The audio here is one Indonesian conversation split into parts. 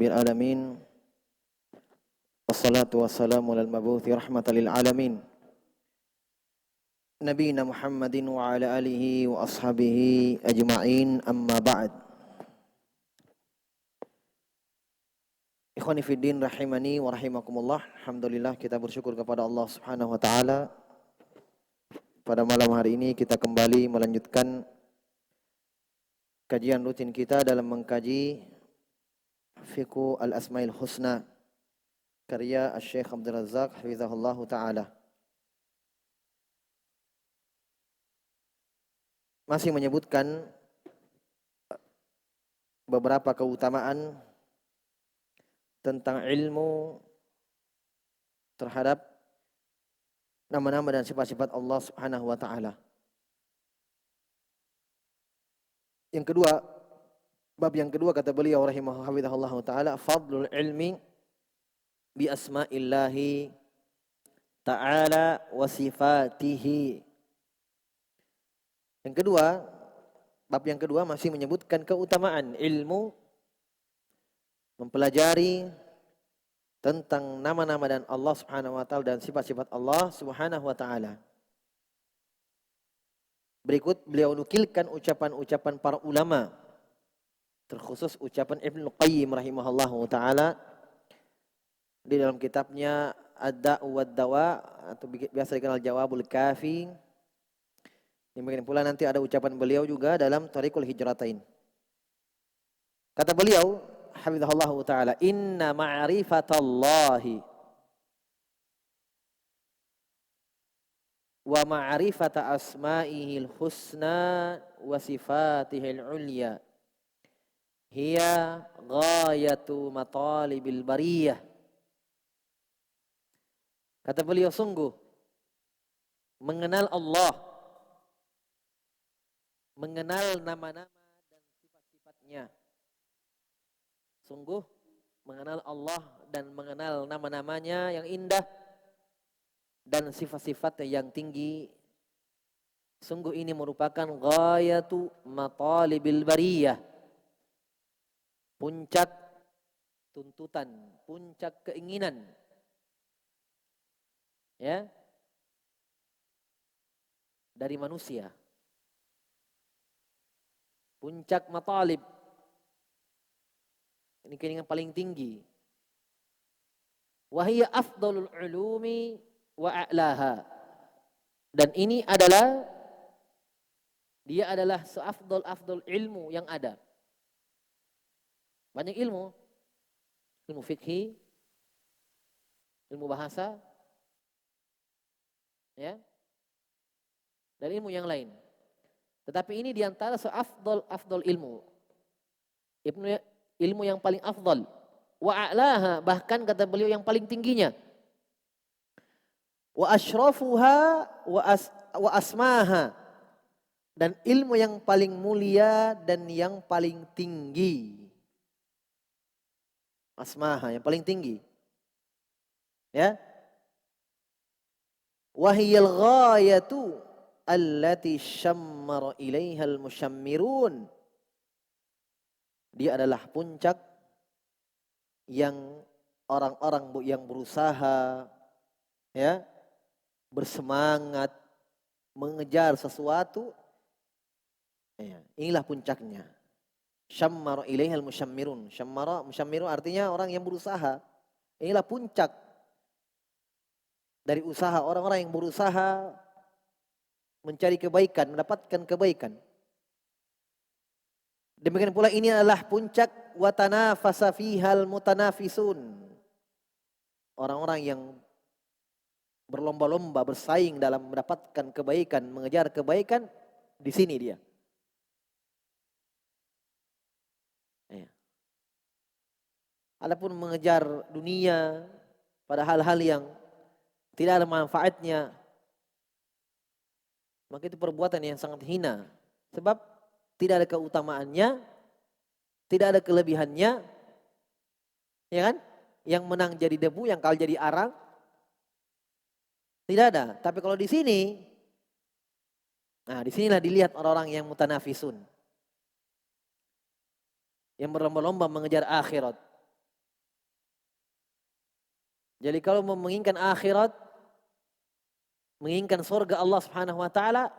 rabbil alamin. Wassalatu wassalamu alal mabuthi rahmatan lil alamin. Nabiyina Muhammadin wa ala alihi wa ashabihi ajma'in, amma ba'd. Ikhwani fiddin rahimani wa rahimakumullah. Alhamdulillah, kita bersyukur kepada Allah Subhanahu wa taala. Pada malam hari ini kita kembali melanjutkan kajian rutin kita dalam mengkaji Fiqh al-Asma'il Husna karya Syekh Abdul Razak hafizahullah taala. Masih menyebutkan beberapa keutamaan tentang ilmu terhadap nama-nama dan sifat-sifat Allah Subhanahu wa taala. Yang kedua, bab yang kedua kata beliau rahimahullah taala, fadlul ilmi bi asma'illahi ta'ala wa sifatihi. Yang kedua, bab yang kedua masih menyebutkan keutamaan ilmu mempelajari tentang nama-nama dan Allah Subhanahu wa taala dan sifat-sifat Allah Subhanahu wa taala. Berikut beliau nukilkan ucapan-ucapan para ulama, terkhusus ucapan Ibnu Qayyim rahimahullahu taala di dalam kitabnya Ad-Da'u wad-Dawa atau biasa dikenal Jawabul Kafi. Demikian pula nanti ada ucapan beliau juga dalam Thariqul Hijratain. Kata beliau hafizahullahu taala, inna ma'rifatallahi wa ma'rifata asma'ihil husna wa sifatihil ulya hiya ghayatu matalibil bariyah. Kata beliau, sungguh mengenal Allah, mengenal nama-nama dan sifat-sifatnya. Sungguh mengenal Allah dan mengenal nama-namanya yang indah dan sifat-sifatnya yang tinggi. Sungguh ini merupakan ghayatu matalibil bariyah, puncak tuntutan, puncak keinginan, ya, dari manusia. Puncak matalib, ini keinginan paling tinggi. Wahia afdalul ulumi wa a'laha, dan ini adalah, dia adalah seafdal ilmu yang ada. Banyak ilmu, ilmu fikih, ilmu bahasa, ya, dan ilmu yang lain. Tetapi ini diantara seafdal ilmu. Ilmu yang paling afdal. Wa a'laha, bahkan kata beliau yang paling tingginya. Wa asyrafuha wa asmaha, dan ilmu yang paling mulia dan yang paling tinggi. Asmaha, yang paling tinggi. Ya. Wahiyal ghayatu allati syammara ilaihal musyammirun. Dia adalah puncak yang orang-orang yang berusaha, ya, bersemangat mengejar sesuatu, ya, inilah puncaknya. Syammara ilaihal musyammirun. Musyammirun artinya orang yang berusaha. Inilah puncak dari usaha orang-orang yang berusaha mencari kebaikan, mendapatkan kebaikan. Demikian pula ini adalah puncak wa tanafasa fihal mutanafisun. Orang-orang yang berlomba-lomba, bersaing dalam mendapatkan kebaikan, mengejar kebaikan, di sini dia. Ya. Adapun mengejar dunia pada hal-hal yang tidak ada manfaatnya, maka itu perbuatan yang sangat hina. Sebab tidak ada keutamaannya, tidak ada kelebihannya, ya kan? Yang menang jadi debu, yang kalah jadi arang, tidak ada. Tapi kalau di sini, nah disinilah dilihat orang-orang yang mutanafisun, yang berlomba-lomba mengejar akhirat. Jadi kalau menginginkan akhirat, menginginkan surga Allah Subhanahu wa taala,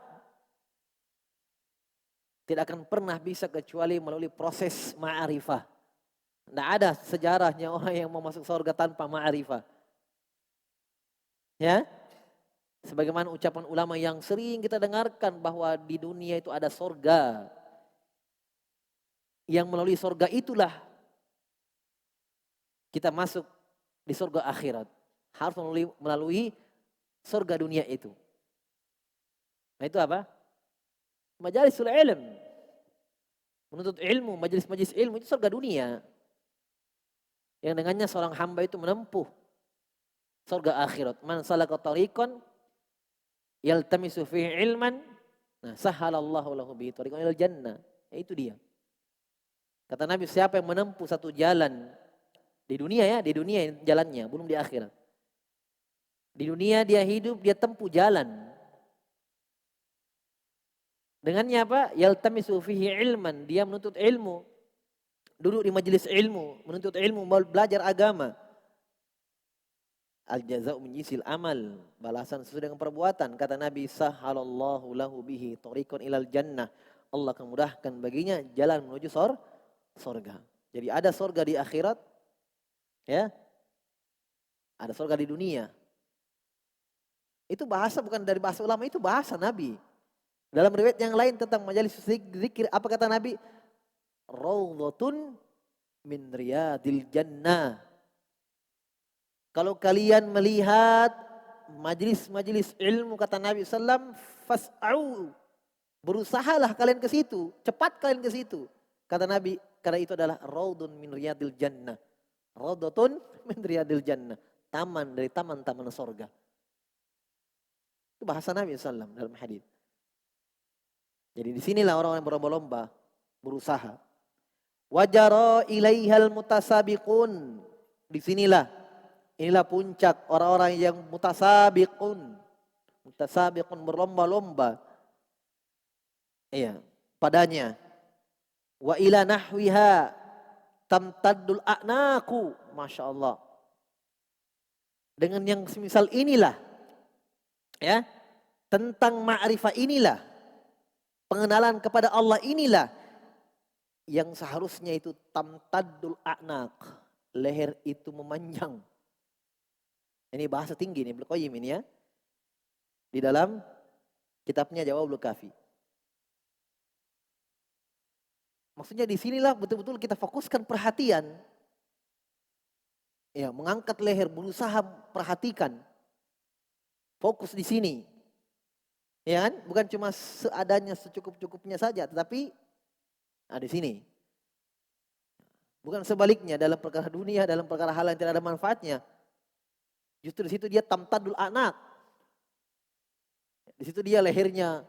tidak akan pernah bisa kecuali melalui proses ma'rifah. Tidak ada sejarahnya orang yang mau masuk surga tanpa ma'rifah. Ya, sebagaimana ucapan ulama yang sering kita dengarkan bahwa di dunia itu ada surga. Yang melalui surga itulah kita masuk di surga akhirat. Harus melalui surga dunia itu. Nah itu apa? Majalisul ilm. Menuntut ilmu, majelis-majelis ilmu itu surga dunia. Yang dengannya seorang hamba itu menempuh surga akhirat. Man salaka tariqan yaltamisu fihi ilman, nah sahalallahu lahu bihi tariqan ilal jannah. Ya, itu dia. Kata Nabi, siapa yang menempuh satu jalan di dunia ya, di dunia jalannya, belum di akhirat. Di dunia dia hidup, dia tempuh jalan. Dengannya apa? Yaltamisu fihi ilman, dia menuntut ilmu. Duduk di majelis ilmu, menuntut ilmu, belajar agama. Al jaza'u min jinsil amal, balasan sesuai dengan perbuatan. Kata Nabi, sahalallahu lahu bihi tariqan ilal jannah. Allah akan mudahkan baginya jalan menuju surga. Jadi ada surga di akhirat, ya. Ada surga di dunia. Itu bahasa bukan dari bahasa ulama, itu bahasa Nabi. Dalam riwayat yang lain tentang majelis zikir, apa kata Nabi? Raudhatun min riyadil jannah. Kalau kalian melihat majelis-majelis ilmu, kata Nabi sallam, fas'au, berusahalah kalian ke situ, cepat kalian ke situ. Kata Nabi, karena itu adalah raudun min riyadil jannah. Raudhatun min riyadil jannah, taman dari taman-taman surga. Itu bahasa Nabi sallam dalam hadis. Jadi disinilah orang yang berlomba-lomba, berusaha. Wajara ilaihal mutasabiqun. Disinilah, inilah puncak orang-orang yang mutasabiqun. Mutasabiqun, berlomba-lomba. Iya, padanya. Wa ila nahwiha tamtaddul a'naku. Masya Allah. Dengan yang semisal inilah, ya, tentang ma'rifah inilah, pengenalan kepada Allah inilah yang seharusnya itu tamtaddul a'naq, leher itu memanjang. Ini bahasa tinggi nih Ibnu Qayyim ini ya. Di dalam kitabnya Jawabul Kafi. Maksudnya di sinilah betul-betul kita fokuskan perhatian. Ya, mengangkat leher, berusaha perhatikan. Fokus di sini. Ya kan? Bukan cuma seadanya, secukup-cukupnya saja, tetapi di sini. Bukan sebaliknya dalam perkara dunia, dalam perkara hal yang tidak ada manfaatnya. Justru di situ dia tamtadul anak. Di situ dia lehernya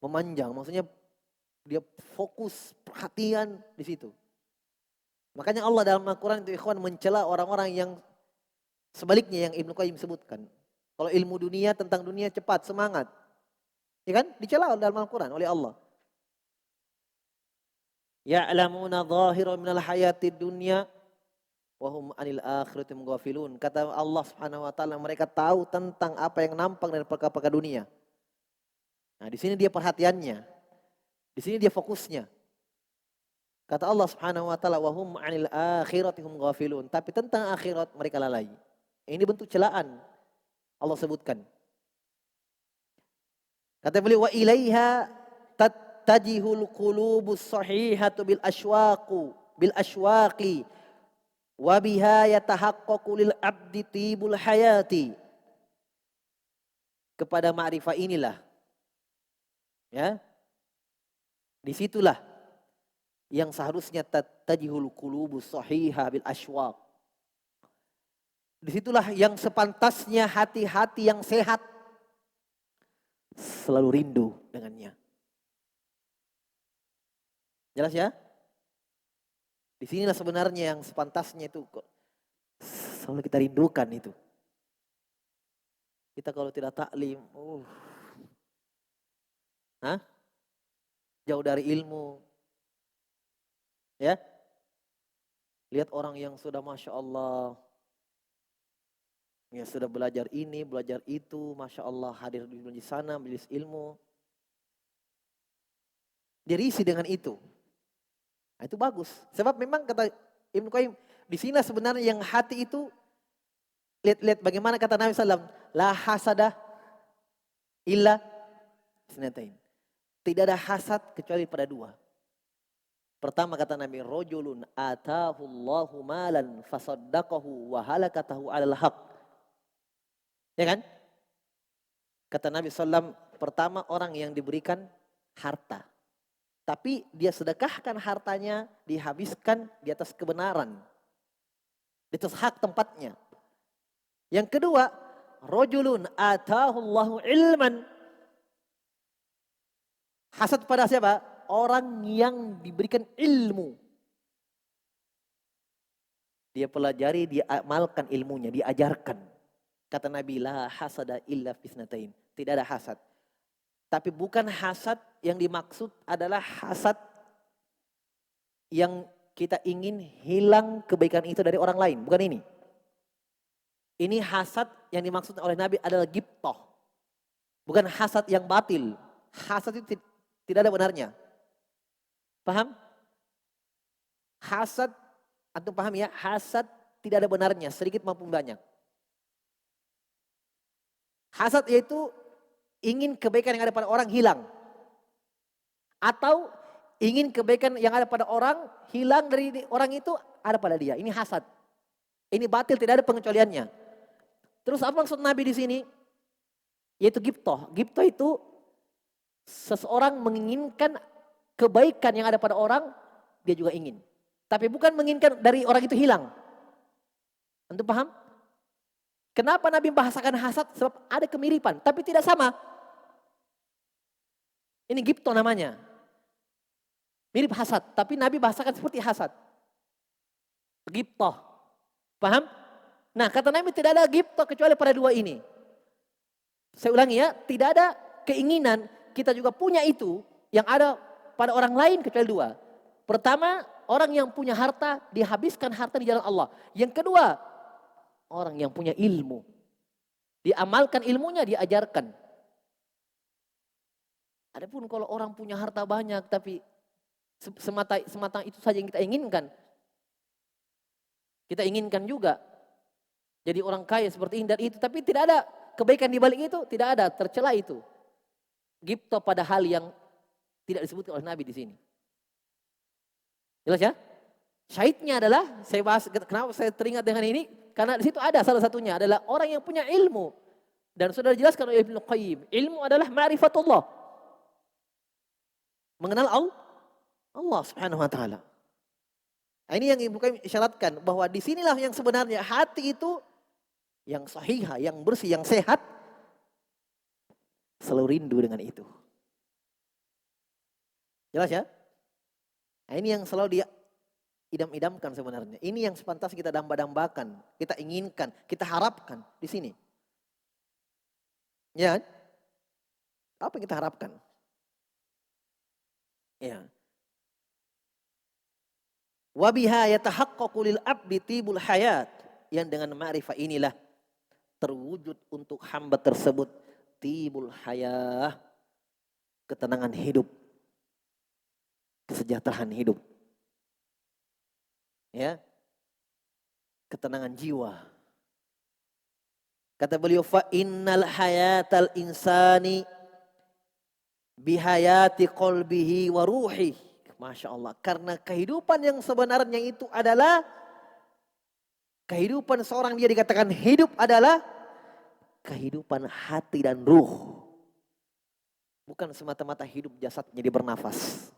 memanjang. Maksudnya dia fokus perhatian di situ. Makanya Allah dalam Al-Quran itu ikhwan mencela orang-orang yang sebaliknya yang Ibnu Qayyim sebutkan. Kalau ilmu dunia tentang dunia cepat, semangat. Ya kan? Dicela dalam Al-Quran oleh Allah. Ya'lamuna zahiran minal hayatid dunya wa hum anil akhirati ghafilun. Kata Allah Subhanahu wa taala, mereka tahu tentang apa yang nampak dari perkara-perkara dunia. Nah, di sini dia perhatiannya. Di sini dia fokusnya. Kata Allah Subhanahu wa taala, wa hum anil akhirati hum ghafilun. Tapi tentang akhirat mereka lalai. Ini bentuk celaan Allah sebutkan. Kata beliau, wa ilaiha tattajihul qulubus sahihatu bil ashwaqi wa biha yatahaqqaqu lil abdi tibul hayati. Kepada ma'rifah inilah, ya, disitulah yang seharusnya tattajihul qulubus sahihah bil ashwaq. Disitulah yang sepantasnya hati-hati yang sehat selalu rindu dengannya. Jelas ya? Disinilah sebenarnya yang sepantasnya itu selalu kita rindukan itu. Kita kalau tidak taklim, jauh dari ilmu, ya, Lihat orang yang sudah Masya Allah, yang sudah belajar ini, belajar itu, Masya Allah, hadir di sana, majelis ilmu. Dia risih dengan itu. Nah, itu bagus. Sebab memang kata Ibnu Qayyim, di sini sebenarnya yang hati itu, lihat bagaimana kata Nabi SAW, la hasada illa sinatain. Tidak ada hasad kecuali pada dua. Pertama kata Nabi, rojulun atahullahu malan fasaddaqahu wa halakatahu alal haq. Ya kan? Kata Nabi SAW, pertama orang yang diberikan harta. Tapi dia sedekahkan hartanya, dihabiskan di atas kebenaran. Di atas hak tempatnya. Yang kedua, rojulun atahullahu ilman. Hasad pada siapa? Orang yang diberikan ilmu. Dia pelajari, dia amalkan ilmunya, diajarkan. Kata Nabi, la hasada illa fisnatain. Tidak ada hasad. Tapi bukan hasad yang dimaksud adalah hasad yang kita ingin hilang kebaikan itu dari orang lain. Bukan ini. Ini hasad yang dimaksud oleh Nabi adalah ghibthah. Bukan hasad yang batil. Hasad itu tidak ada benarnya. Paham? Hasad, antum paham ya? Hasad tidak ada benarnya, sedikit maupun banyak. Hasad yaitu ingin kebaikan yang ada pada orang hilang. Atau ingin kebaikan yang ada pada orang hilang dari orang itu ada pada dia. Ini hasad. Ini batil, tidak ada pengecualiannya. Terus apa maksud Nabi di sini? Yaitu ghibthah. Ghibthah itu seseorang menginginkan kebaikan yang ada pada orang, dia juga ingin. Tapi bukan menginginkan dari orang itu hilang. Antum paham? Kenapa Nabi membahasakan hasad? Sebab ada kemiripan, tapi tidak sama. Ini ghibthah namanya. Mirip hasad, tapi Nabi bahasakan seperti hasad. Ghibthah. Paham? Nah, kata Nabi tidak ada ghibthah kecuali pada dua ini. Saya ulangi ya, tidak ada keinginan kita juga punya itu yang ada pada orang lain kecuali dua. Pertama, orang yang punya harta, dihabiskan harta di jalan Allah. Yang kedua, orang yang punya ilmu. Diamalkan ilmunya, diajarkan. Adapun kalau orang punya harta banyak, tapi semata itu saja yang kita inginkan. Kita inginkan juga. Jadi orang kaya seperti ini dan itu. Tapi tidak ada kebaikan di balik itu, tidak ada, tercela itu. Ghibthah pada hal yang tidak disebutkan oleh Nabi di sini. Jelas ya? Syahidnya adalah, saya bahas, kenapa saya teringat dengan ini? Karena di situ ada salah satunya adalah orang yang punya ilmu. Dan sudah dijelaskan oleh Ibnu Qayyim. Ilmu adalah ma'rifatullah. Mengenal Allah subhanahu wa ta'ala. Nah, ini yang Ibnu Qayyim isyaratkan. Bahwa disinilah yang sebenarnya hati itu yang sahihah, yang bersih, yang sehat. Selalu rindu dengan itu. Jelas ya? Nah, ini yang selalu dia idam-idamkan sebenarnya. Ini yang sepantas kita damba-dambakan, kita inginkan, kita harapkan di sini. Ya, apa yang kita harapkan? Ya. Wa biha yatahaqqaqu lil abdi tibul hayat. Yang dengan ma'rifah inilah terwujud untuk hamba tersebut tibul hayah, ketenangan hidup, kesejahteraan hidup. Ya. Ketenangan jiwa. Kata beliau, fa innal hayatal insani bihayati qalbihi wa ruhi. Masya Allah. Karena kehidupan yang sebenarnya itu adalah kehidupan seorang, dia dikatakan hidup adalah kehidupan hati dan ruh. Bukan semata-mata hidup jasadnya dia bernafas.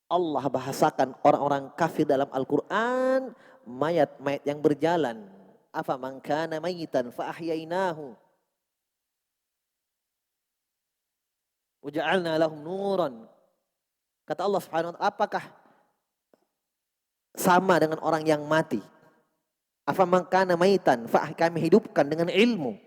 Allah bahasakan orang-orang kafir dalam Al-Quran mayat-mayat yang berjalan. Afa man kana mayitan fa ahyainahu wa ja'alna lahum nuran. Kata Allah Subhanahu wa ta'ala, apakah sama dengan orang yang mati? Afa man kana mayitan fa kami hidupkan dengan ilmu.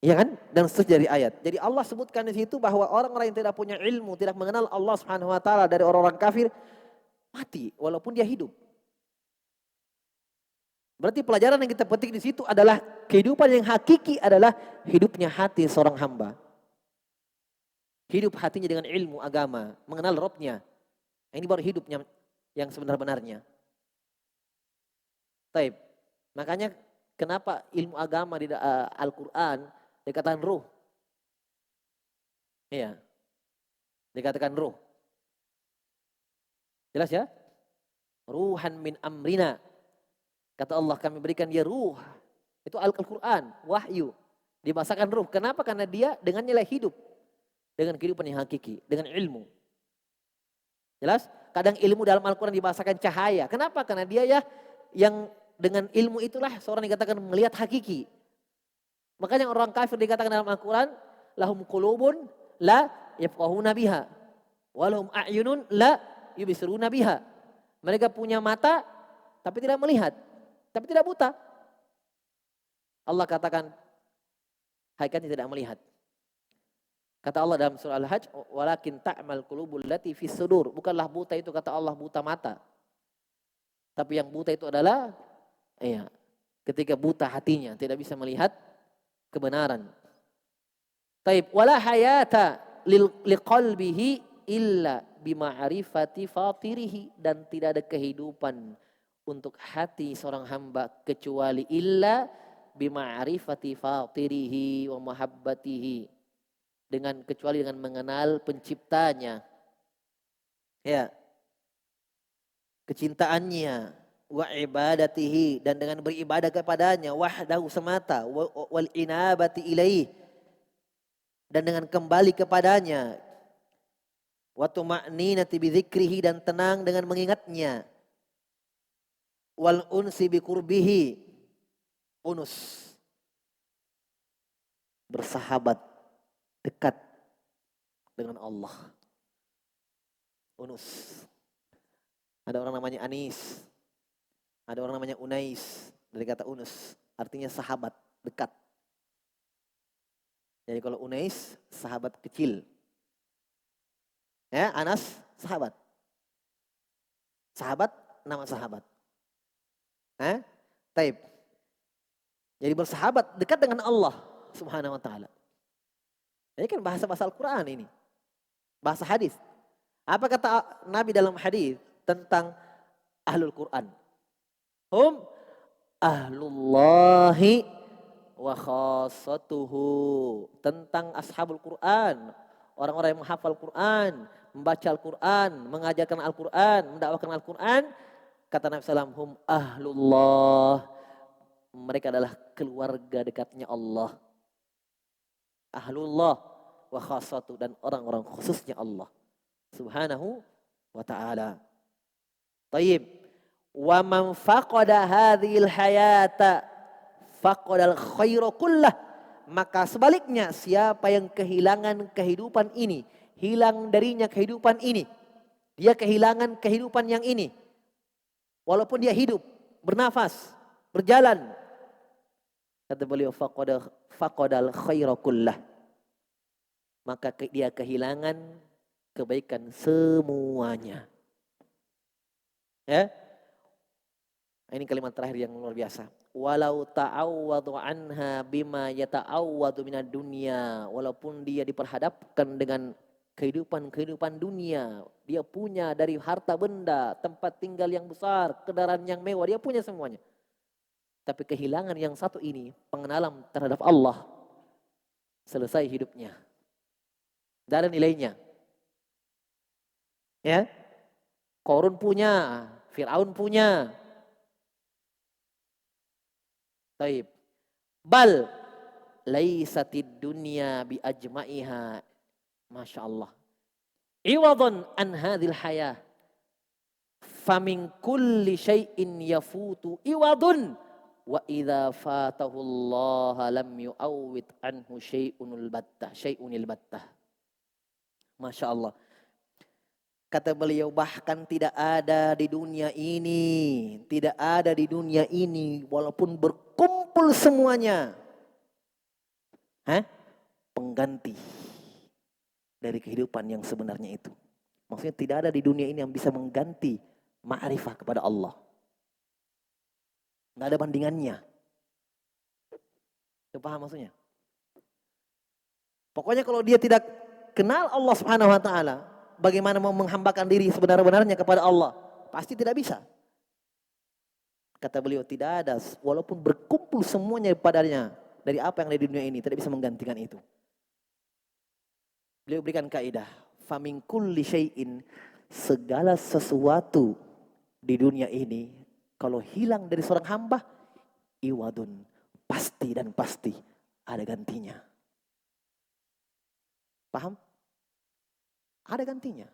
Iya kan? Dan seterusnya dari ayat. Jadi Allah sebutkan di situ bahwa orang-orang yang tidak punya ilmu, tidak mengenal Allah Subhanahu wa ta'ala dari orang-orang kafir, mati walaupun dia hidup. Berarti pelajaran yang kita petik di situ adalah kehidupan yang hakiki adalah hidupnya hati seorang hamba. Hidup hatinya dengan ilmu agama, mengenal Rabbnya. Ini baru hidupnya yang sebenar-benarnya. Taib. Makanya kenapa ilmu agama di Al-Quran dikatakan ruh. Iya. Dikatakan ruh. Jelas ya? Ruhan min amrina. Kata Allah, kami berikan dia ruh. Itu Al-Quran, wahyu. Dibahasakan ruh. Kenapa? Karena dia dengan nilai hidup. Dengan kehidupan yang hakiki, dengan ilmu. Jelas? Kadang ilmu dalam Al-Quran dibahasakan cahaya. Kenapa? Karena dia ya yang dengan ilmu itulah seorang dikatakan melihat hakiki. Makanya orang kafir dikatakan dalam Al-Quran, lahum qulubun la yafqahuna biha. Walahum a'yunun la yubsiruna biha. Mereka punya mata tapi tidak melihat, tapi tidak buta. Allah katakan, hakikatnya tidak melihat. Kata Allah dalam surah Al-Hajj, walakin ta'mal qulubul lati fis sudur. Bukanlah buta itu kata Allah buta mata. Tapi yang buta itu adalah ketika buta hatinya, tidak bisa melihat kebenaran. Taib wala hayata liqalbihi illa bima'rifati fatirihi, dan tidak ada kehidupan untuk hati seorang hamba kecuali illa bima'rifati fatirihi wa mahabbatihi, kecuali dengan mengenal penciptanya, ya, kecintaannya, wa ibadatihi, dan dengan beribadah kepadanya, wahdahu semata, wal inabati ilaih, dan dengan kembali kepadanya, wa tuma'ninati bi dzikrihi, dan tenang dengan mengingatnya, wal unsi bi qurbihi, unus, bersahabat dekat dengan Allah. Unus. Ada orang namanya Anis. Ada orang namanya Unais. Dari kata unus. Artinya sahabat, dekat. Jadi kalau Unais, sahabat kecil. Ya, Anas, sahabat. Sahabat, nama sahabat. Taib. Jadi bersahabat dekat dengan Allah Subhanahu wa ta'ala. Ini kan bahasa-bahasa Al-Quran ini. Bahasa hadis. Apa kata Nabi dalam hadis tentang ahlul Quran? Hum ahlullahi wa khassatuhu. Tentang ashabul Quran. Orang-orang yang menghafal Quran, membaca Al-Quran, mengajarkan Al-Quran, mendakwakan Al-Quran. Kata Nabi SAW, hum ahlullah. Mereka adalah keluarga dekatnya Allah. Ahlullah wa khassatu, dan orang-orang khususnya Allah Subhanahu wa ta'ala. Tayyib. Wa man faqada hadhil hayata faqadal khaira kullah. Maka sebaliknya, siapa yang kehilangan kehidupan ini, hilang darinya kehidupan ini, dia kehilangan kehidupan yang ini. Walaupun dia hidup, bernafas, berjalan. Kata beliau, faqadal khaira kullah. Maka dia kehilangan kebaikan semuanya. Ya. Ini kalimat terakhir yang luar biasa. Walau ta'awwadu anha bima yata'awwadu minad dunya. Walaupun dia diperhadapkan dengan kehidupan dunia. Dia punya dari harta benda, tempat tinggal yang besar, kendaraan yang mewah. Dia punya semuanya. Tapi kehilangan yang satu ini, pengenalan terhadap Allah, selesai hidupnya. Tidak ada nilainya. Ya, Qarun punya, Fir'aun punya. Taib. Bal laisatid dunya bi ajma'iha. Masya Allah. Iwadun an hadhil hayah. Famin kulli syai'in yafutu iwadun. Wa idza fatahu Allah lam yu'awwid anhu syai'unil battah. Masya Allah. Kata beliau, bahkan tidak ada di dunia ini, walaupun berkumpul semuanya, pengganti dari kehidupan yang sebenarnya itu. Maksudnya tidak ada di dunia ini yang bisa mengganti ma'rifah kepada Allah. Nggak ada bandingannya. Itu paham maksudnya? Pokoknya kalau dia tidak kenal Allah Subhanahu wa taala, bagaimana mau menghambakan diri sebenar-benarnya kepada Allah? Pasti tidak bisa. Kata beliau, tidak ada, walaupun berkumpul semuanya padanya dari apa yang ada di dunia ini, tidak bisa menggantikan itu. Beliau berikan kaidah, famin kulli syai'in, segala sesuatu di dunia ini kalau hilang dari seorang hamba, iwadun, pasti dan pasti ada gantinya. Paham? Ada gantinya.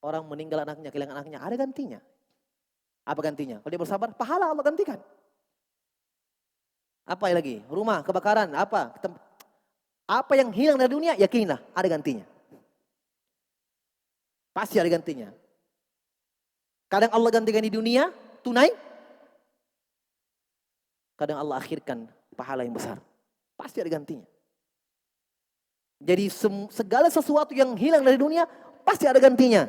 Orang meninggal anaknya, kehilangan anaknya, ada gantinya. Apa gantinya? Kalau dia bersabar, pahala Allah gantikan. Apa lagi? Rumah, kebakaran, apa? Apa yang hilang dari dunia, yakinlah ada gantinya. Pasti ada gantinya. Kadang Allah gantikan di dunia, tunai. Kadang Allah akhirkan pahala yang besar. Pasti ada gantinya. Jadi segala sesuatu yang hilang dari dunia, pasti ada gantinya.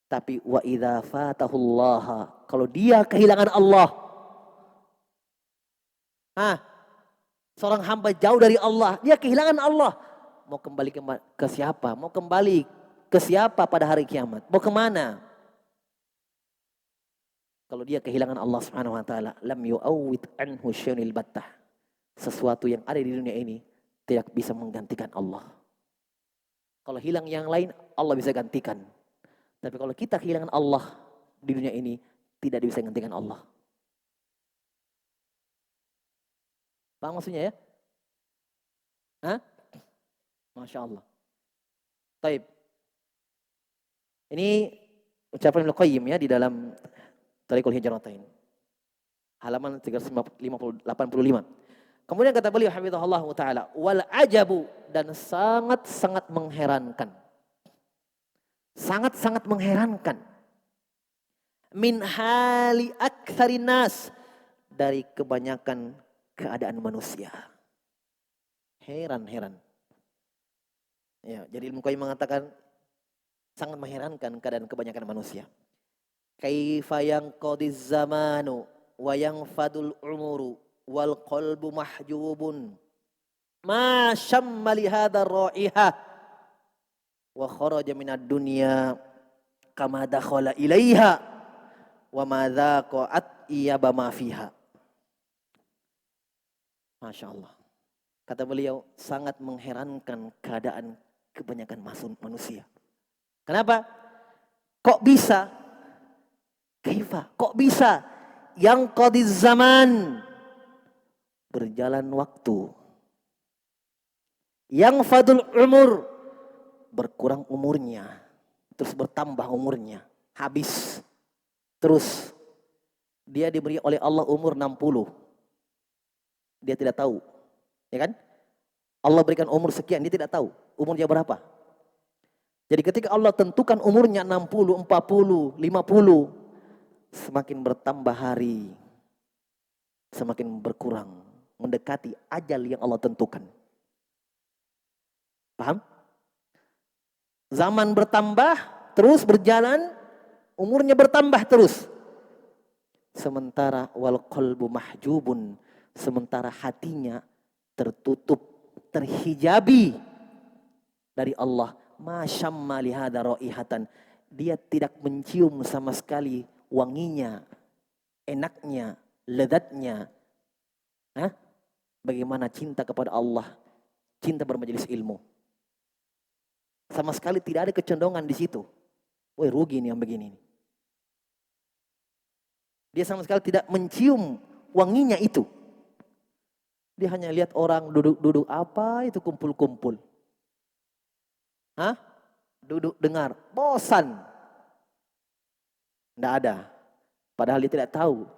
Tapi wa idza fatahullaha, kalau dia kehilangan Allah. Seorang hamba jauh dari Allah, dia kehilangan Allah. Mau kembali ke siapa? Mau kembali ke siapa pada hari kiamat? Mau kemana? Kalau dia kehilangan Allah Subhanahu wa taala, lam yu'awwid anhu syai'il battah. Sesuatu yang ada di dunia ini tidak bisa menggantikan Allah. Kalau hilang yang lain, Allah bisa gantikan. Tapi kalau kita kehilangan Allah di dunia ini, tidak bisa menggantikan Allah. Paham maksudnya ya? Masya Allah. Taib. Ini ucapan Ibnu Qayyim ya di dalam Thariqul Hijratain. Halaman 385. Kemudian kata beliau hafizahullah taala, wal ajabu, dan sangat-sangat mengherankan. Sangat-sangat mengherankan. Min hali aktsarin nas, dari kebanyakan keadaan manusia. Heran. Ya, jadi Ibnu Qayyim mengatakan sangat mengherankan keadaan kebanyakan manusia. Kaifa yanqadiz zamanu wa yanfadul umuru wal qalbu mahjubun ma syamma li hadzal ra'iha wa kharaja minad dunya kama dakhala ilaiha wa ma dzaqat iyaba ma fiha. Masya Allah. Kata beliau, sangat mengherankan keadaan kebanyakan manusia. Kenapa? Kok bisa? Kaifa? Kok bisa? Yang qadiz zaman, berjalan waktu. Yang fadul umur, berkurang umurnya. Terus bertambah umurnya. Habis. Terus dia diberi oleh Allah umur 60. Dia tidak tahu. Ya kan? Allah berikan umur sekian, dia tidak tahu umurnya berapa. Jadi ketika Allah tentukan umurnya 60, 40, 50, semakin bertambah hari, semakin berkurang, mendekati ajal yang Allah tentukan. Paham? Zaman bertambah, terus berjalan, umurnya bertambah terus. Sementara wal qalbu mahjubun, sementara hatinya tertutup, terhijabi dari Allah. Masyamma lihada raihatan, dia tidak mencium sama sekali wanginya, enaknya, lezatnya. Bagaimana cinta kepada Allah, cinta bermajelis ilmu. Sama sekali tidak ada kecenderungan di situ. Woi, rugi nih yang begini. Dia sama sekali tidak mencium wanginya itu. Dia hanya lihat orang duduk-duduk, apa itu kumpul-kumpul. Duduk dengar, bosan. Tidak ada. Padahal dia tidak tahu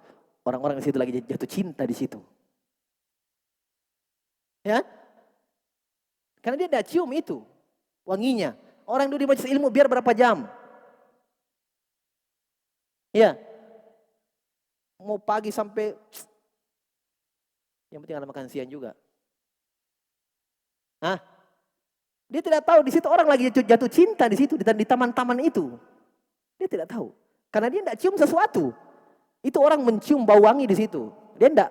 orang-orang di situ lagi jatuh cinta di situ. Ya? Karena dia tidak cium itu wanginya. Orang duduk di majelis ilmu biar berapa jam? Ya. Mau pagi sampai yang penting ada makan siang juga. Dia tidak tahu di situ orang lagi jatuh cinta di situ, di taman-taman itu. Dia tidak tahu. Karena dia tidak cium sesuatu. Itu orang mencium bau wangi di situ. Dia tidak.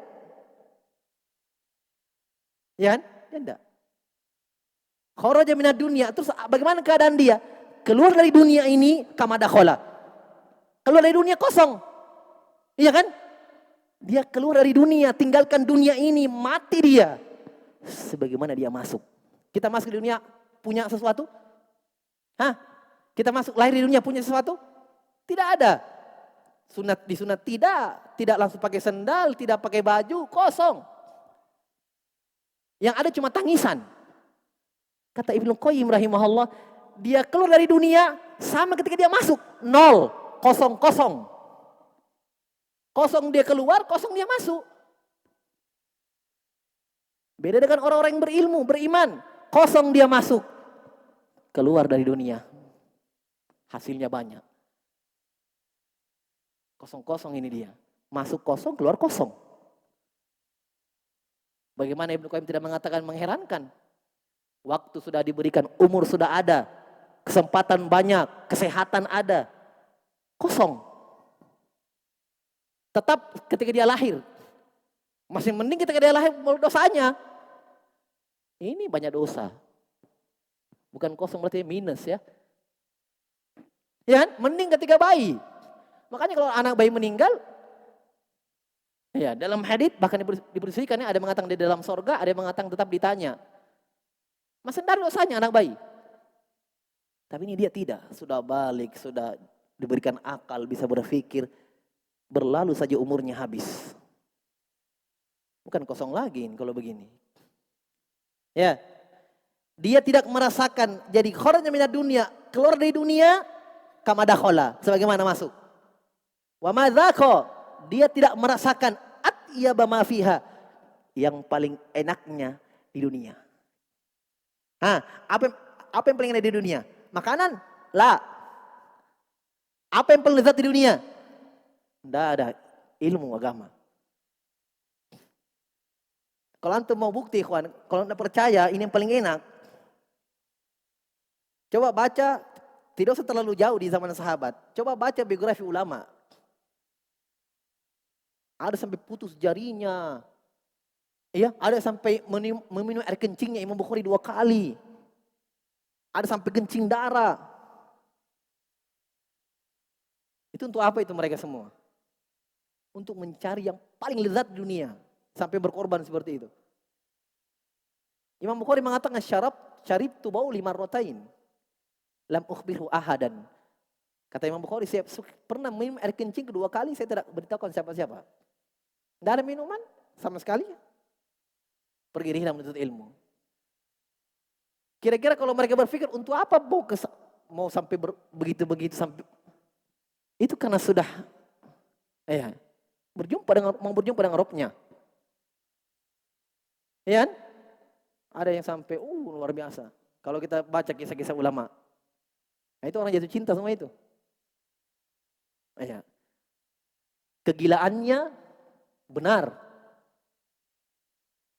Ya kan? Dia tidak. Kharaja minad dunya. Terus bagaimana keadaan dia? Keluar dari dunia ini kama dakhala. Keluar dari dunia kosong. Iya kan? Dia keluar dari dunia, tinggalkan dunia ini, mati dia. Sebagaimana dia masuk. Kita masuk di dunia punya sesuatu? Hah? Kita masuk lahir di dunia punya sesuatu? Tidak ada. Sunat disunat tidak langsung pakai sendal, tidak pakai baju, kosong. Yang ada cuma tangisan. Kata Ibnu Qayyim rahimahullah, dia keluar dari dunia sama ketika dia masuk, nol, kosong. Kosong dia keluar, kosong dia masuk. Beda dengan orang-orang yang berilmu, beriman, kosong dia masuk, keluar dari dunia. Hasilnya banyak. Kosong ini dia. Masuk kosong, keluar kosong. Bagaimana Ibnu Qayyim tidak mengatakan mengherankan? Waktu sudah diberikan, umur sudah ada, kesempatan banyak, kesehatan ada. Kosong. Tetap ketika dia lahir. Masih mending ketika dia lahir dosanya. Ini banyak dosa. Bukan kosong berarti minus ya. Ya kan? Mending ketika bayi. Makanya kalau anak bayi meninggal, ya dalam hadits bahkan diperisikan ada yang mengatakan di dalam sorga, ada yang mengatakan tetap ditanya. Masih dari dosanya anak bayi. Tapi ini dia tidak, sudah balik, sudah diberikan akal, bisa berpikir, berlalu saja umurnya habis. Bukan kosong lagi kalau begini. Ya, dia tidak merasakan jadi kharaja minad dunya, keluar dari dunia kama dakhala, sebagaimana masuk. Wa madzaqo, dia tidak merasakan atyaba ma fiha, yang paling enaknya di dunia. Apa yang paling enak di dunia? Makanan? La. Apa yang paling lezat di dunia? Tidak ada. Ilmu agama. Kalau antum mau bukti, ikhwan, kalau anda percaya ini yang paling enak, coba baca, tidak usah terlalu jauh di zaman sahabat. Coba baca biografi ulama. Ada sampai putus jarinya. Iya, ada sampai meminum air kencingnya Imam Bukhari 2 kali. Ada sampai kencing darah. Itu untuk apa itu mereka semua? Untuk mencari yang paling lezat di dunia. Sampai berkorban seperti itu. Imam Bukhari mengatakan syaribtu bauli marratain. Lam ukhbiru ahadan. Kata Imam Bukhari, saya pernah minum air kencing 2 kali, saya tidak beritahukan siapa-siapa. Tidak ada minuman sama sekali. Pergi rihlah menuntut ilmu. Kira-kira kalau mereka berpikir untuk apa mau sampai begitu sampai itu karena sudah mau berjumpa dengan Rabbnya. Ya kan? Ada yang sampai luar biasa. Kalau kita baca kisah-kisah ulama. Nah, itu orang jatuh cinta semua itu. Ya. Kegilaannya benar.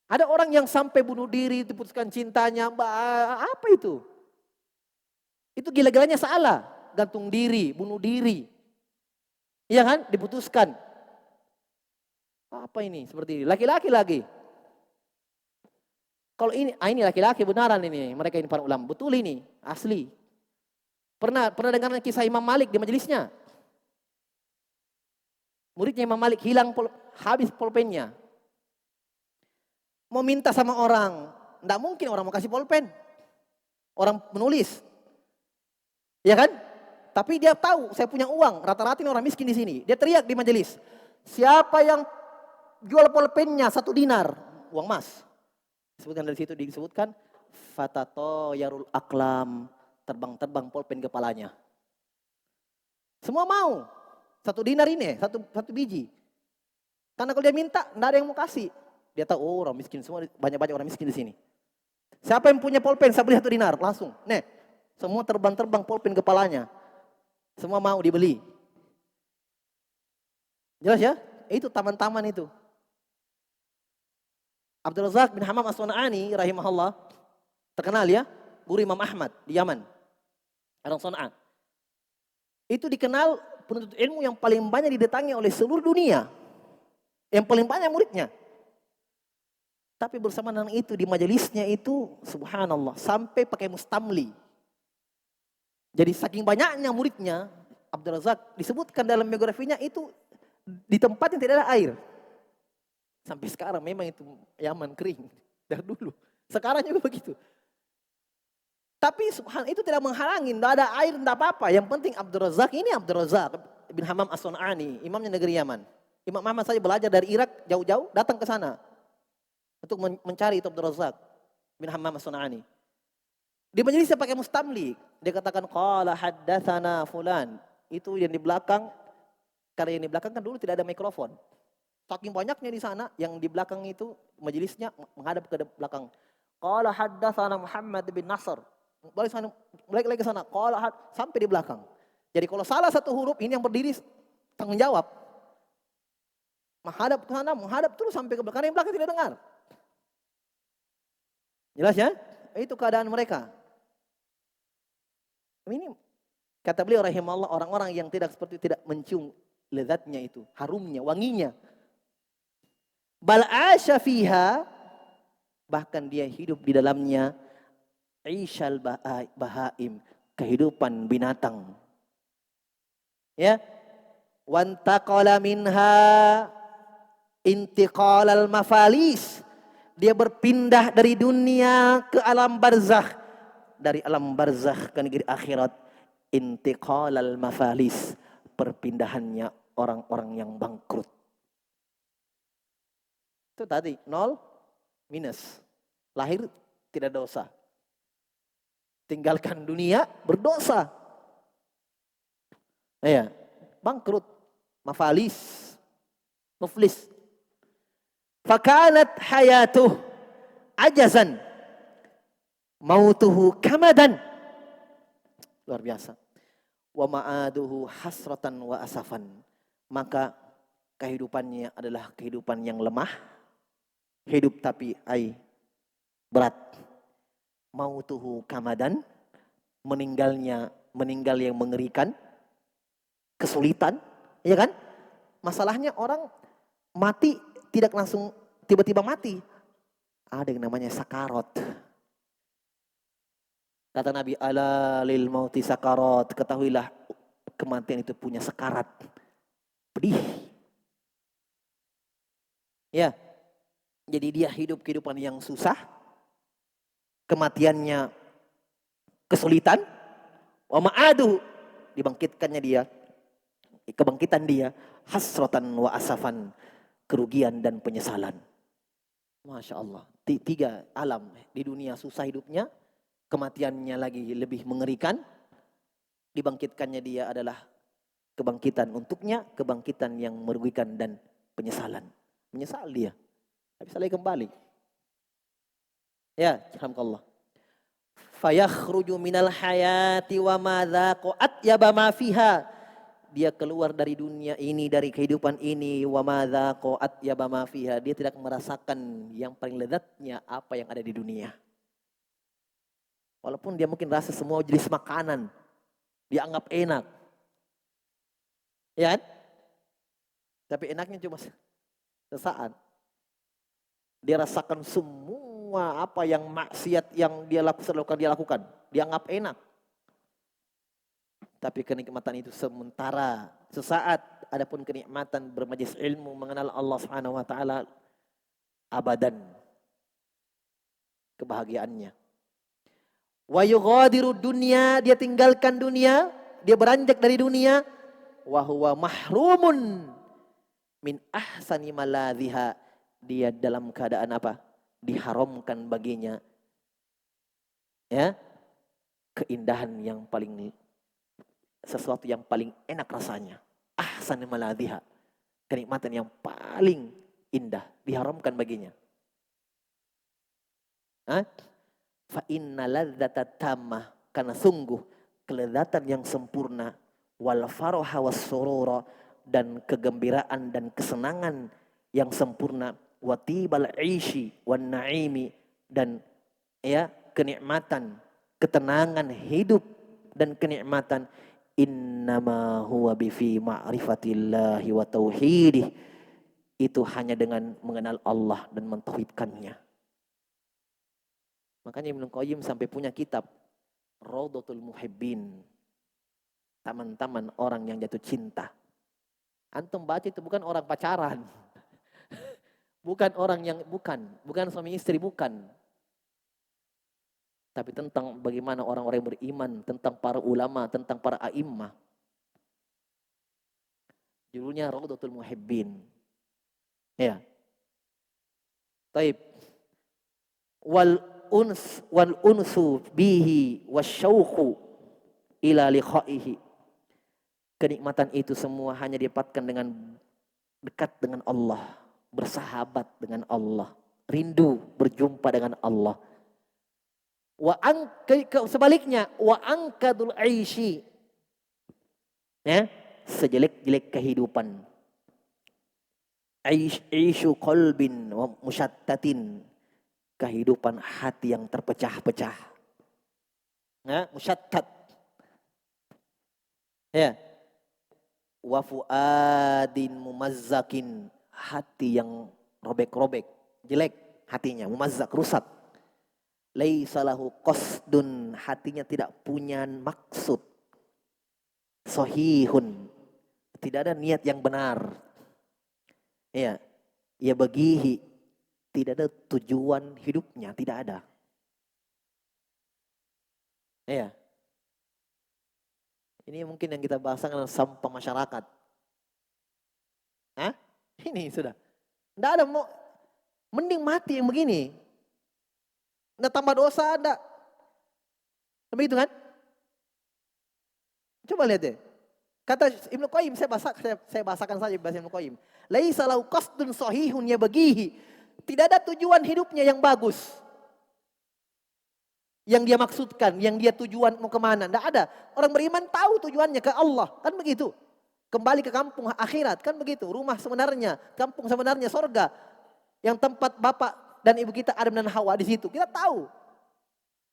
Ada orang yang sampai bunuh diri, diputuskan cintanya, apa itu? Itu gila-gilanya salah, gantung diri, bunuh diri. Iya kan? Diputuskan. Apa ini? Seperti ini. Laki-laki lagi. Kalau ini laki-laki benaran ini, mereka ini para ulama, betul ini, asli. Pernah dengar kisah Imam Malik di majelisnya? Muridnya Imam Malik habis pulpennya. Mau minta sama orang, enggak mungkin orang mau kasih pulpen. Orang menulis. Ya kan? Tapi dia tahu saya punya uang, rata-rata ini orang miskin di sini. Dia teriak di majelis, siapa yang jual pulpennya 1 dinar, uang emas. Disebutkan fatato yarul aklam, terbang pulpen kepalanya. Semua mau. 1 dinar ini, satu biji. Karena kalau dia minta, enggak ada yang mau kasih. Dia tahu orang miskin semua, banyak orang miskin di sini. Siapa yang punya pulpen, saya beli 1 dinar, langsung. Nih, semua terbang pulpen kepalanya. Semua mau dibeli. Jelas ya? Itu taman-taman itu. Abdul Razak bin Hammam As-Sun'ani rahimahullah, terkenal ya, guru Imam Ahmad di Yaman. Orang Sun'an. Itu dikenal penuntut ilmu yang paling banyak didatangi oleh seluruh dunia. Yang paling banyak muridnya. Tapi bersamaan dengan itu di majelisnya itu subhanallah sampai pakai mustamli. Jadi saking banyaknya muridnya Abdul Razak disebutkan dalam biografinya itu di tempat yang tidak ada air. Sampai sekarang memang itu Yaman kering dari dulu. Sekarang juga begitu. Tapi subhanallah itu tidak menghalangi, tidak ada air, tidak apa-apa. Yang penting Abdul Razak ini Abdul Razak bin Hammam As-Sun'ani, imamnya negeri Yaman. Imam Ahmad saja belajar dari Irak jauh-jauh datang ke sana untuk mencari itu Abdul Razak bin Hammam As-Sun'ani. Di majelisnya pakai mustamli. Dia katakan qala haddatsana fulan. Itu yang di belakang, karena yang di belakang kan dulu tidak ada mikrofon. Saking banyaknya di sana, yang di belakang itu majelisnya menghadap ke belakang. Qala haddatsana Muhammad bin Nasr. Balik lagi ke sana. Sampai di belakang. Jadi kalau salah satu huruf ini yang berdiri tanggung jawab. Menghadap ke sana, menghadap terus sampai ke belakang. Karena yang belakang tidak dengar. Jelas ya? Itu keadaan mereka. Ini kata beliau rahimahullah, orang-orang yang tidak seperti tidak mencium lezatnya itu, harumnya, wanginya. Bal asya fiha, bahkan dia hidup di dalamnya Ishal bahaim, kehidupan binatang. Ya. Wantaqala minha intiqalal mafalis. Dia berpindah dari dunia ke alam barzakh. Dari alam barzakh ke negeri akhirat. Intiqalal mafalis. Perpindahannya orang-orang yang bangkrut. Itu tadi, 0 minus. Lahir tidak dosa. Tinggalkan dunia berdosa. Ya, bangkrut, mafalis, muflis. Fakanat hayatuh ajazan, mautuhu kamadan. Luar biasa. Wa ma'aduhu hasratan wa asafan. Maka kehidupannya adalah kehidupan yang lemah. Hidup tapi berat. Mautuhu kamadan, meninggal yang mengerikan, kesulitan, ya kan? Masalahnya orang mati tidak langsung tiba-tiba mati. Ada yang namanya sakarat. Kata Nabi, ala lil mauti sakarat, ketahuilah kematian itu punya sakarat. Pedih. Ya. Jadi dia hidup kehidupan yang susah. Kematiannya kesulitan, wa ma'adu, kebangkitan dia hasratan wa asafan, kerugian dan penyesalan. Masya Allah, 3 alam di dunia susah hidupnya, kematiannya lagi lebih mengerikan, dibangkitkannya dia adalah kebangkitan untuknya, kebangkitan yang merugikan dan penyesalan. Menyesal dia, tapi bisa lagi kembali. Ya, alhamdulillah. Fayakhruju minal hayati wa madza qat yaba ma fiha. Dia keluar dari dunia ini, dari kehidupan ini, wa madza qat yaba ma fiha. Dia tidak merasakan yang paling lezatnya apa yang ada di dunia. Walaupun dia mungkin rasa semua jenis makanan dianggap enak. Ya kan? Tapi enaknya cuma sesaat. Dia rasakan semua apa yang maksiat yang dia lakukan. Dianggap enak. Tapi kenikmatan itu sementara, sesaat. Adapun kenikmatan bermajelis ilmu, mengenal Allah Subhanahu wa taala, abadan. Kebahagiaannya. Wa yughadiru dunya, dia tinggalkan dunia, dia beranjak dari dunia, wa huwa mahrumun min ahsani maladhiha. Dia dalam keadaan apa? Diharamkan baginya. Ya. Keindahan yang paling, sesuatu yang paling enak rasanya. Ahsan maladhiha. Kenikmatan yang paling indah diharamkan baginya. Fa inna ladzata tammah, karena sungguh kelezatan yang sempurna, wal faraha was surura, dan kegembiraan dan kesenangan yang sempurna, watibal aishi wan naimi, dan ya kenikmatan, ketenangan hidup dan kenikmatan, Innama huwa bifi ma'rifatillahi wa tauhidih. Itu hanya dengan mengenal Allah dan mentauhidkannya. Makanya Ibnu Qayyim sampai punya kitab Raudhatul Muhibbin. Taman-taman orang yang jatuh cinta. Antum baca itu bukan orang pacaran. Bukan orang yang bukan suami istri, bukan. Tapi tentang bagaimana orang-orang yang beriman, tentang para ulama, tentang para a'immah. Judulnya Raudhatul Muhibbin. Ya. Taib. Wal unsu bihi wasyauqu ila liqaihi. Kenikmatan itu semua hanya didapatkan dengan dekat dengan Allah, bersahabat dengan Allah, rindu berjumpa dengan Allah. Sebaliknya wa ankadul aishi, ya, sejelek-jelek kehidupan, aisyu qalbin wa musyattatin, kehidupan hati yang terpecah-pecah, ya, musyattat, ya, wa fuadin mumazzakin, hati yang robek-robek, jelek hatinya, mumazzak, rusak. Laisa lahu qasdun, hatinya tidak punya maksud. Sahihun, tidak ada niat yang benar. Ya, ya bagihi, tidak ada tujuan hidupnya, tidak ada. Ya. Ini mungkin yang kita bahasakan sampah masyarakat. Hah? Ini sudah. Tidak ada, mau mending mati yang begini. Nggak tambah dosa, enggak. Begitu kan? Coba lihat deh. Kata Ibnu Qayyim, saya bahasakan saja bahasa Ibnu Qayyim. Laisa lahu qasdun sahihun yabghihi. Tidak ada tujuan hidupnya yang bagus. Yang dia maksudkan, yang dia tujuan mau kemana. Tidak ada. Orang beriman tahu tujuannya ke Allah. Kan begitu. Kembali ke kampung akhirat. Kan begitu. Rumah sebenarnya, kampung sebenarnya, sorga. Yang tempat bapak dan ibu kita Adam dan Hawa di situ. Kita tahu.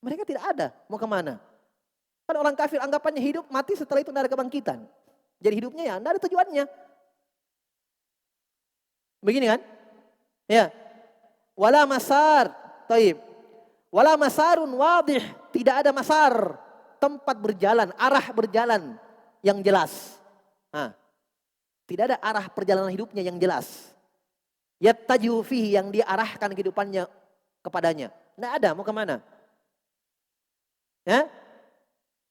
Mereka tidak ada. Mau kemana? Kan orang kafir anggapannya hidup, mati setelah itu tidak ada kebangkitan. Jadi hidupnya ya tidak ada tujuannya. Begini kan? Ya. Wala masar. Taib. Wala masarun wadih. Tidak ada masar. Tempat berjalan, arah berjalan yang jelas. Nah, tidak ada arah perjalanan hidupnya yang jelas. Yattaju fihi, yang diarahkan kehidupannya kepadanya. Tidak ada, mau kemana? Ya?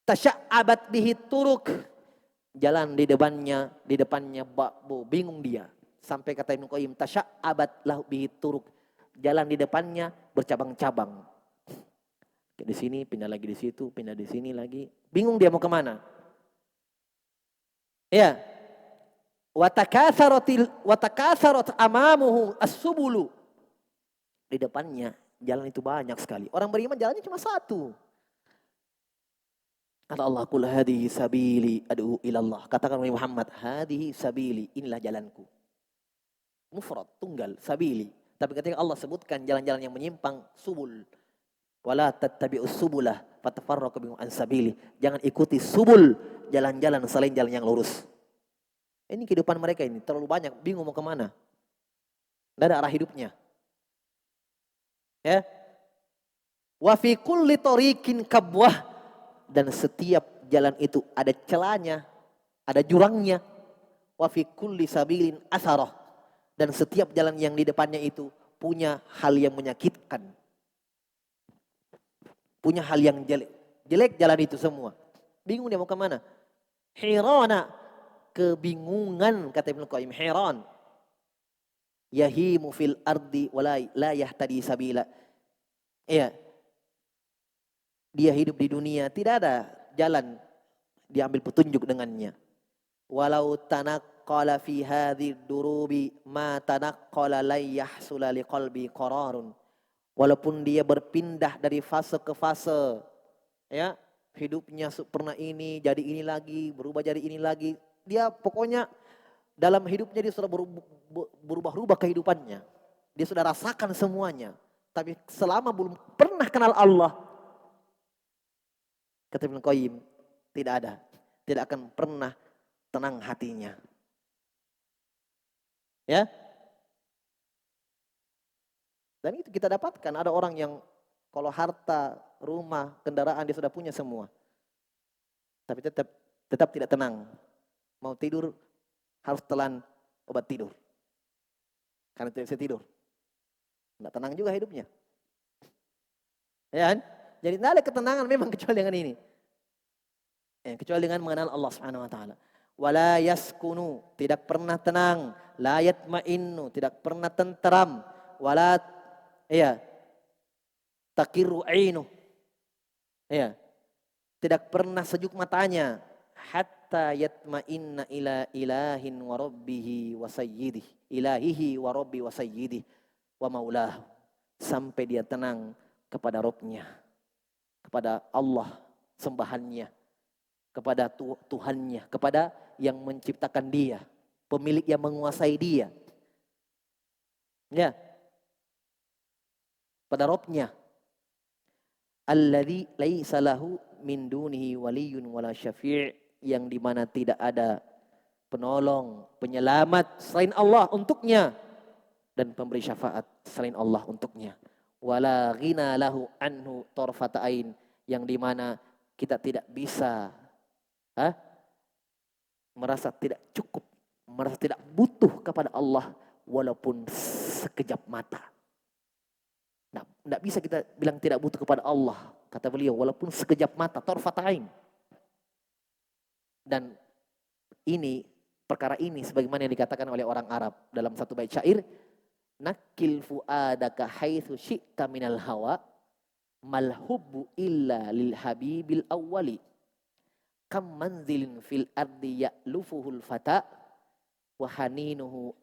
Tasya'abat bihi turuk. Jalan di depannya bingung dia. Sampai kata Ibnu Qayyim, tasya'abat lahu bihi turuk. Jalan di depannya bercabang-cabang. Di sini, pindah lagi di situ, pindah di sini lagi. Bingung dia mau kemana? Ya. Watakatharat amamuhu as-subulu. Di depannya jalan itu banyak sekali. Orang beriman jalannya cuma satu. Kata Allah, qul hadhihi sabili ad'u ilallah. Katakan wahai Muhammad, hadhihi sabili, inilah jalanku. Mufrad, tunggal, sabili. Tapi ketika Allah sebutkan jalan-jalan yang menyimpang, subul. Wala tattabi'us subulah fatafarraqu bikum an sabili. Jangan ikuti subul, jalan-jalan selain jalan yang lurus. Ini kehidupan mereka ini terlalu banyak, bingung mau kemana. Tidak ada arah hidupnya. Ya. Wa fi kulli tariqin kabwah, dan setiap jalan itu ada celahnya, ada jurangnya. Wa fi kulli sabilin asarah, dan setiap jalan yang di depannya itu punya hal yang menyakitkan. Punya hal yang jelek. Jelek jalan itu semua. Bingung dia mau kemana. Hirana, kebingungan, kata Ibnu Qayyim, heran. Yahimu fil ardi wala la yahtadi sabila. Iya. Dia hidup di dunia, tidak ada jalan diambil petunjuk dengannya. Walau tanaqqala fi hadhi durubi ma tanaqqala la yahsula liqalbi qararun. Walaupun dia berpindah dari fase ke fase, ya, hidupnya pernah ini jadi ini lagi, berubah jadi ini lagi. Dia pokoknya dalam hidupnya dia sudah berubah-ubah kehidupannya. Dia sudah rasakan semuanya. Tapi selama belum pernah kenal Allah, kata Ibnu Qayyim, tidak ada. tidak akan pernah tenang hatinya. Ya. Dan itu kita dapatkan, ada orang yang kalau harta, rumah, kendaraan dia sudah punya semua. Tapi tetap tidak tenang. Mau tidur harus telan obat tidur. Karena tidak bisa tidur. Tidak tenang juga hidupnya. Ya kan? Jadi tidak ada ketenangan memang kecuali dengan ini. Kecuali dengan mengenal Allah Subhanahu wa taala. Wala yaskunu, tidak pernah tenang, la yatma'innu, tidak pernah tenteram, wala taqiru ainu. Tidak pernah sejuk matanya hatta yatma'inna ila ilahin wa rabbihi wa sayyidih, ilahihi wa rabbi wa sayyidih wa maulah, sampai dia tenang kepada Rabbnya, kepada Allah sembahannya, kepada Tuhannya, kepada yang menciptakan dia, pemilik yang menguasai dia. Ya. Pada Rabbnya. Alladzi laisa lahu min dunihi waliyyun wala syafi', yang dimana tidak ada penolong, penyelamat selain Allah untuknya, dan pemberi syafaat selain Allah untuknya. Wala ghina lahu anhu tarfata ain, yang dimana kita tidak bisa merasa tidak cukup, merasa tidak butuh kepada Allah walaupun sekejap mata. Tidak bisa kita bilang tidak butuh kepada Allah, kata beliau, walaupun sekejap mata, tarfat ain. Dan ini, perkara ini sebagaimana yang dikatakan oleh orang Arab dalam satu bait syair, nakil fuadaka haitsu syi'ta minal hawa mal hubbu illa lil habibil awwali kam manzilin fil ardi ya'lufuhul fata wa haninuhu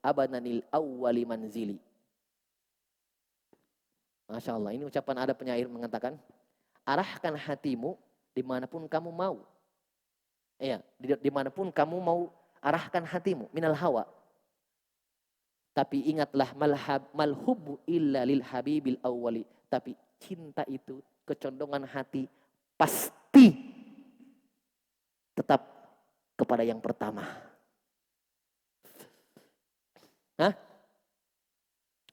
abadanil awwali manzili. Masya Allah, ini ucapan ada penyair mengatakan, arahkan hatimu dimanapun kamu mau. Dimanapun kamu mau, arahkan hatimu minal hawa. Tapi ingatlah malhubbu illa lil habibil awwali. Tapi cinta itu, kecondongan hati pasti tetap kepada yang pertama.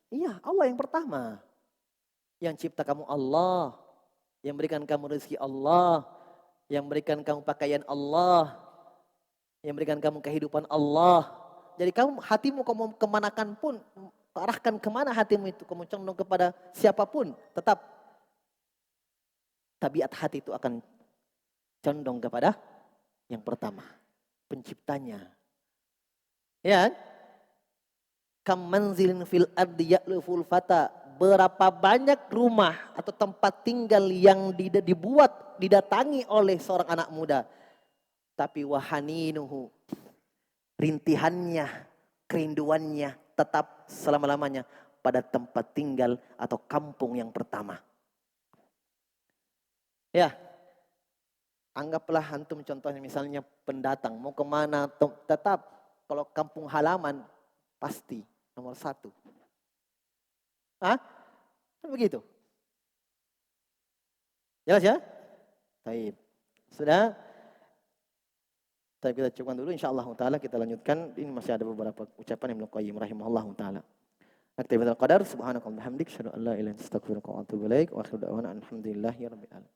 Iya, Allah yang pertama. Yang cipta kamu Allah, yang berikan kamu rezeki Allah, yang berikan kamu pakaian Allah, yang berikan kamu kehidupan Allah. Jadi kamu, hatimu kamu kemanakan pun, arahkan kemana hatimu itu, kamu condong kepada siapapun, tetap tabiat hati itu akan condong kepada yang pertama, penciptanya. Ya, kam manzilin fil ardi ya'luful fata, berapa banyak rumah atau tempat tinggal yang dibuat, didatangi oleh seorang anak muda, tapi wahaninuhu, rintihannya, kerinduannya tetap selama-lamanya pada tempat tinggal atau kampung yang pertama. Ya, anggaplah antum contohnya misalnya pendatang, mau kemana, tetap kalau kampung halaman pasti nomor 1. Begitu. Jelas ya? Baik. Sudah? Tapi kita cukupkan dulu, insyaallah taala kita lanjutkan. Ini masih ada beberapa ucapan Ibnu Qayyim rahimahullahu taala. Naktabi hadzal qadar, subhanakallahumma hamdik, asyhadu an la ilaha illa anta astaghfiruka wa atubu ilaik, wa akhiru da'wana alhamdulillahi rabbil alamin.